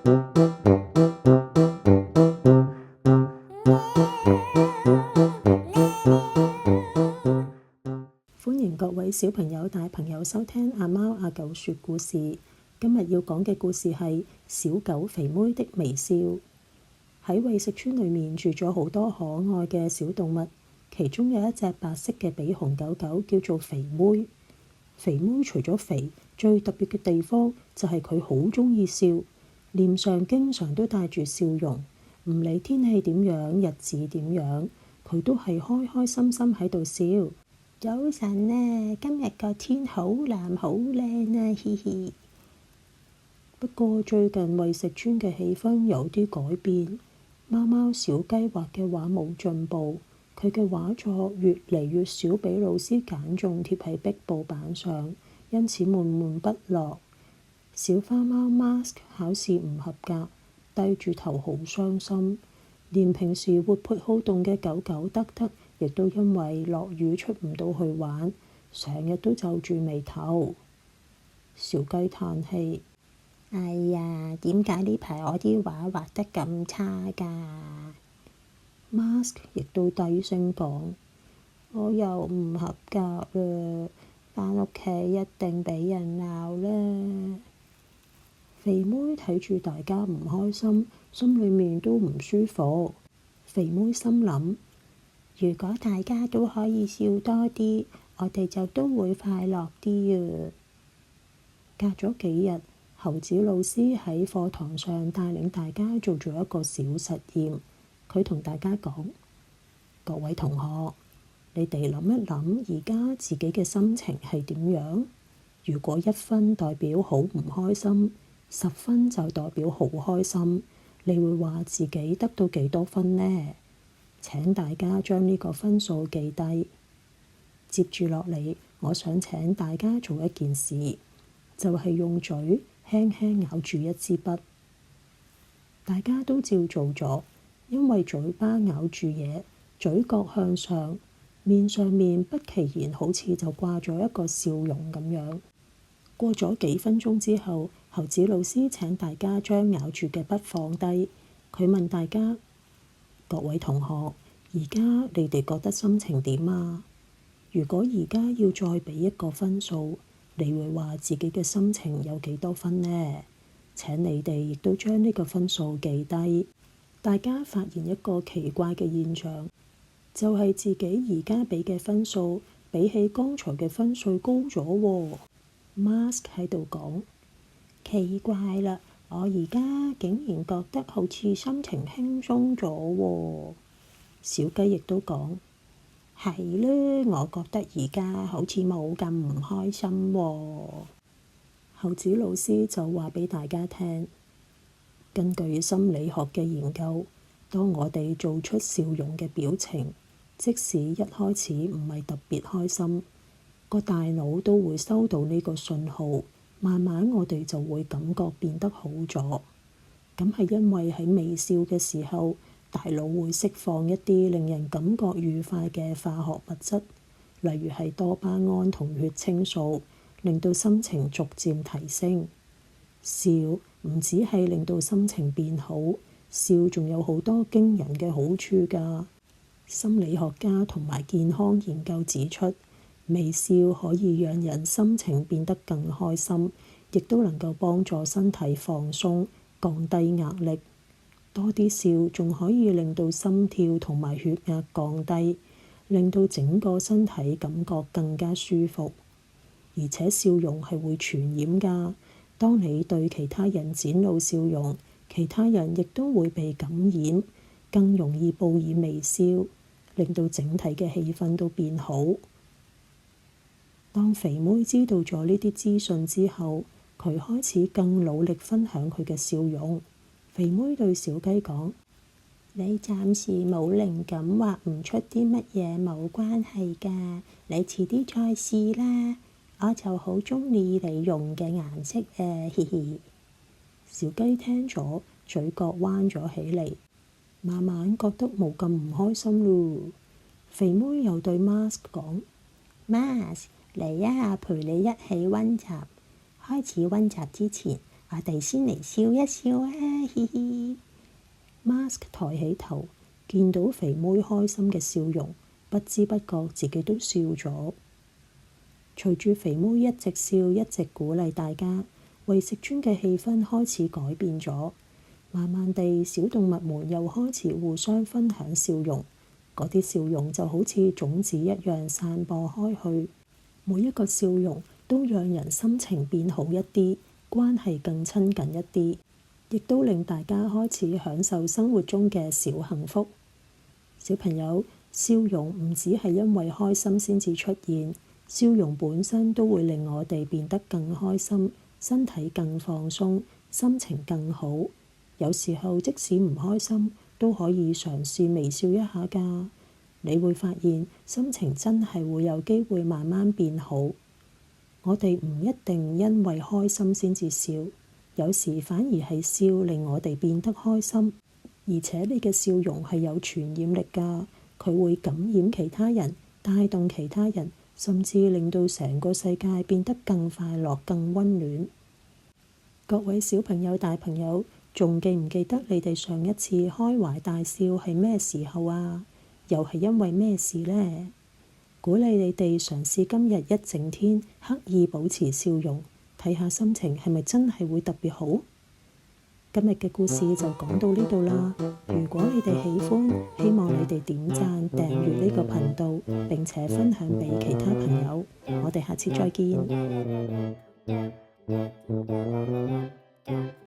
歡迎各位小朋友、大朋友收聽阿貓阿狗說故事。今日要講嘅故事係小狗肥妹的微笑。喺餵食村裏面住咗好多可愛嘅小動物，其中有一隻白色嘅比熊狗狗叫做肥妹。肥妹除咗肥，最特別嘅地方就係佢好鍾意笑，臉上經常都帶住笑容，唔理天氣點樣、日子點樣，佢都係開開心心喺度笑。早晨啊，今日個天好藍好靚啊，嘻嘻。不過最近餵食村嘅氣氛有啲改變，貓貓小雞畫嘅畫冇進步，佢嘅畫作越嚟越少俾老師揀中貼喺壁布板上，因此悶悶不樂。小花貓 Mask 考試唔合格，低住頭好傷心，連平時活潑好動嘅狗狗德德亦都因為落雨出唔到去玩，成日都皺住眉頭。小雞嘆氣：哎呀，點解呢排我啲畫畫得咁差㗎？Mask 亦都低聲講：我又唔合格啦，返屋企一定俾人鬧啦。肥妹睇住大家唔開心，心裏面都唔舒服。肥妹心諗：如果大家都可以笑多啲，我哋就都會快樂啲啊！隔咗幾日，猴子老師喺課堂上帶領大家做咗一個小實驗。佢同大家講：各位同學，你哋諗一諗，而家自己嘅心情係點樣？如果1分代表好唔開心，10分就代表好開心，你會話自己得到幾多分呢？請大家將呢個分數記低。接住落嚟，我想請大家做一件事，就係用嘴輕輕咬住一支筆。大家都照做咗，因為嘴巴咬住嘢，嘴角向上，面上面不其然好似就掛咗一個笑容咁樣。過咗幾分鐘之後，猴子老師請大家將咬住嘅筆放低。佢問大家：各位同學，而家你哋覺得心情點啊？如果而家要再俾一個分數，你會話自己嘅心情有幾多分呢？請你哋亦都將呢個分數記低。大家發現一個奇怪嘅現象，就係自己而家俾嘅分數比起剛才嘅分數高咗喎。Mask 喺度講：奇怪啦，我而家竟然覺得好似心情輕鬆咗喎。小雞亦都講：係咧，我覺得而家好似冇咁唔開心喎。猴子老師就話俾大家聽：根據心理學嘅研究，當我哋做出笑容嘅表情，即使一開始唔係特別開心，個大腦都會收到呢個信號，慢慢我哋就會感覺變得好咗。咁係因為喺微笑嘅時候，大腦會釋放一啲令人感覺愉快嘅化學物質，例如係多巴胺同血清素，令到心情逐漸提升。笑唔止係令到心情變好，笑仲有好多驚人嘅好處㗎。心理學家同埋健康研究指出，微笑可以讓人心情變得更開心，亦都能夠幫助身體放鬆，降低壓力。多啲笑仲可以令到心跳同埋血壓降低，令到整個身體感覺更加舒服。而且笑容係會傳染㗎，當你對其他人展露笑容，其他人亦都會被感染，更容易報以微笑，令到整體嘅氣氛都變好。當肥妹知道咗呢啲資訊之後，佢開始更努力分享佢嘅笑容。肥妹對小雞講：你暫時冇靈感，畫唔出啲乜嘢冇關係㗎，你遲啲再試啦。我就好鍾意你用嘅顏色啊，嘻嘻。小雞聽咗，嘴角彎咗起嚟，慢慢覺得冇咁唔開心咯。肥妹又對 Mask 講：Mask，嚟啊，陪你一起溫習。開始溫習之前，我哋先嚟笑一笑啊，嘻嘻。Mask 抬起頭，見到肥妹開心嘅笑容，不知不覺自己都笑咗。隨住肥妹一直笑，一直鼓勵大家，為食村嘅氣氛開始改變咗。慢慢地，小動物們又開始互相分享笑容，嗰啲笑容就好似種子一樣散播開去。每一個笑容都讓人心情變好一啲，關係更親近一啲，亦都令大家開始享受生活中嘅小幸福。小朋友，笑容唔只係因為開心先至出現，笑容本身都會令我哋變得更開心，身體更放鬆，心情更好。有時候即使唔開心，都可以嘗試微笑一下㗎。你會發現心情真係會有機會慢慢變好。我哋唔一定因為開心先至笑，有時反而係笑令我哋變得開心。而且你嘅笑容係有傳染力㗎，佢會感染其他人，帶動其他人，甚至令到成個世界變得更快樂、更溫暖。各位小朋友、大朋友，仲記唔記得你哋上一次開懷大笑係咩時候啊？又係因為咩事呢？鼓勵你哋嘗試今日一整天刻意保持笑容，睇下心情係咪真係會特別好。今日嘅故事就講到呢度啦。如果你哋喜歡，希望你哋點讚、訂閱呢個頻道，並且分享俾其他朋友。我哋下次再見。